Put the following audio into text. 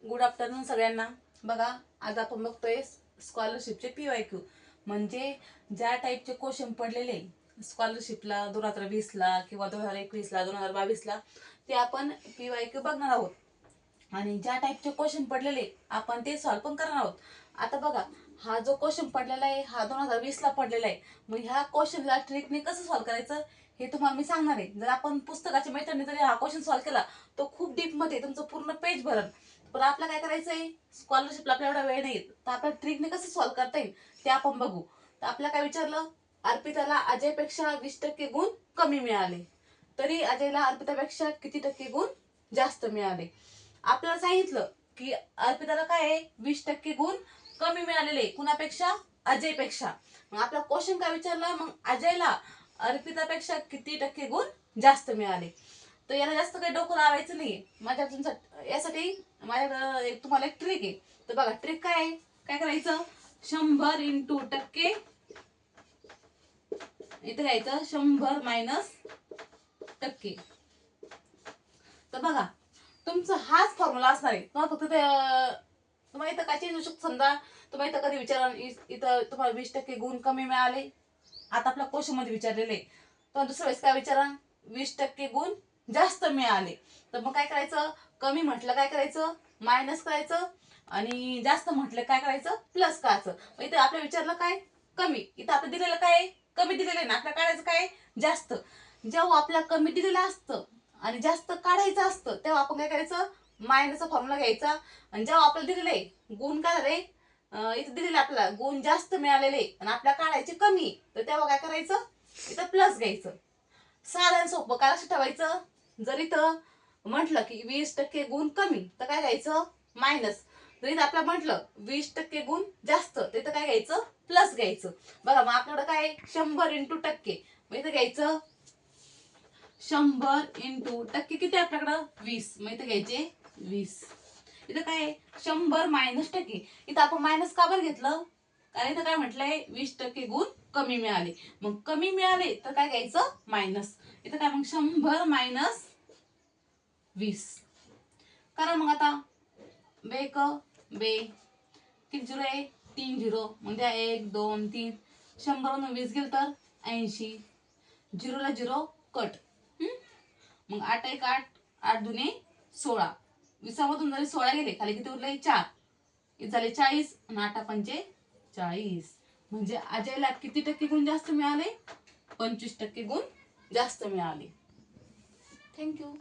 Good afternoon सगळ्यांना। बघा, आज आपण बघतोय स्कॉलरशिपचे PYQ, म्हणजे ज्या टाईपचे क्वेश्चन पडलेले स्कॉलरशिपला 2020ला किंवा 2021ला 2022ला ते आपण PYQ बघणार आहोत। आणि ज्या टाईपचे क्वेश्चन पडलेले आपण ते सॉल्व पण करणार आहोत। आता बघा, हा जो क्वेश्चन पडलेला आहे हा 2020ला पडलेला आहे। मग ह्या क्वेश्चनला ट्रिकने कसं सॉल्व करायचं हे तुम्हाला मी सांगणार आहे। जर आपण पुस्तकाच्या मेथडने जर हा क्वेश्चन सॉल्व केला तो खूप डीप मध्ये तुमचं पूर्ण पेज भरल। पण आपल्याला काय करायचंय, स्कॉलरशिपला आपल्याला एवढा वेळ नाही, तर आपल्याला ट्रिकने कसं सॉल्व करता येईल ते आपण बघू। तर आपल्याला काय विचारलं, अर्पिताला अजयपेक्षा 20% गुण कमी मिळाले, तरी अजयला अर्पितापेक्षा किती टक्के गुण जास्त मिळाले। आपल्याला सांगितलं की अर्पिताला काय आहे, 20% गुण कमी मिळालेले, कुणापेक्षा? अजयपेक्षा। मग आपला क्वेश्चन काय विचारला, मग अजयला अर्पितापेक्षा किती टक्के गुण जास्त मिळाले। तर याला जास्त काही डोकं लावायचं नाही माझ्या तुमचं, यासाठी माझ्या तुम्हाला एक ट्रिक आहे। तर बघा, ट्रिक काय आहे, काय करायचं, 100 इंटू टक्के, इथे घ्यायचं 100 मायनस टक्के। तर बघा, तुमचा हाच फॉर्म्युला असणार आहे। तुम्हाला फक्त तुम्हाला इथं काय चेंज होऊ शकतो, समजा तुम्हाला इथं कधी विचारलं इथं तुम्हाला 20% गुण कमी मिळाले, आता आपल्या क्वेश्चन मध्ये विचारलेले, तर दुसऱ्या वेळेस काय विचारा, 20% गुण जास्त मिळाले। तर मग काय करायचं, कमी म्हटलं काय करायचं, मायनस करायचं, आणि जास्त म्हटलं काय करायचं, प्लस करायचं। मग इथे आपल्याला विचारलं काय, कमी, इथं आपलं दिलेलं काय, कमी दिलेलं आहे ना, आपल्याला काढायचं काय, जास्त। जेव्हा आपल्याला कमी दिलेलं असतं आणि जास्त काढायचं असतं तेव्हा आपण काय करायचं, मायनसचा फॉर्म्युला घ्यायचा। आणि जेव्हा आपल्याला दिलेले गुण काय झाले, इथं दिलेले आपल्याला गुण जास्त मिळालेले आणि आपल्याला काढायचे कमी, तर तेव्हा काय करायचं, इथं प्लस घ्यायचं। साधं सोपं, काय लक्षात ठेवायचं, जर इथं म्हटलं की 20% गुण कमी तर काय घ्यायचं, मायनस। जर इथं आपल्याला म्हटलं 20% गुण जास्त तर इथं काय घ्यायचं, प्लस घ्यायचं। बघा, मग आपल्याकडे काय 100 इंटू टक्के, मग इथं घ्यायचं 100 इंटू टक्के किती आपल्याकडं 20, मग इथं घ्यायचे 20। इथं काय 100 मायनस टक्के, इथं आपण मायनस का बरं घेतलं, कारण इथं काय म्हटलंय 20% गुण कमी मिळाले, मग कमी मिळाले तर काय घ्यायचं, मायनस। इथं काय मग 100 मायनस 20 करा। मग आता बेक बे किती झिरो आहे, 3 झिरो, म्हणजे 1 2 3, 100 मधून 20 गेलं तर 80, झिरोला झिरो कट। मग 8 1 8, 8 दुने 16, 20 मधून जरी 16 गेले खाली किती उरले, 4, इथे झाले 40, आणि 8 पंचे 40, म्हणजे अजयला किती टक्के गुण जास्त मिळाले, 25% गुण जास्त मिळाले। थँक्यू।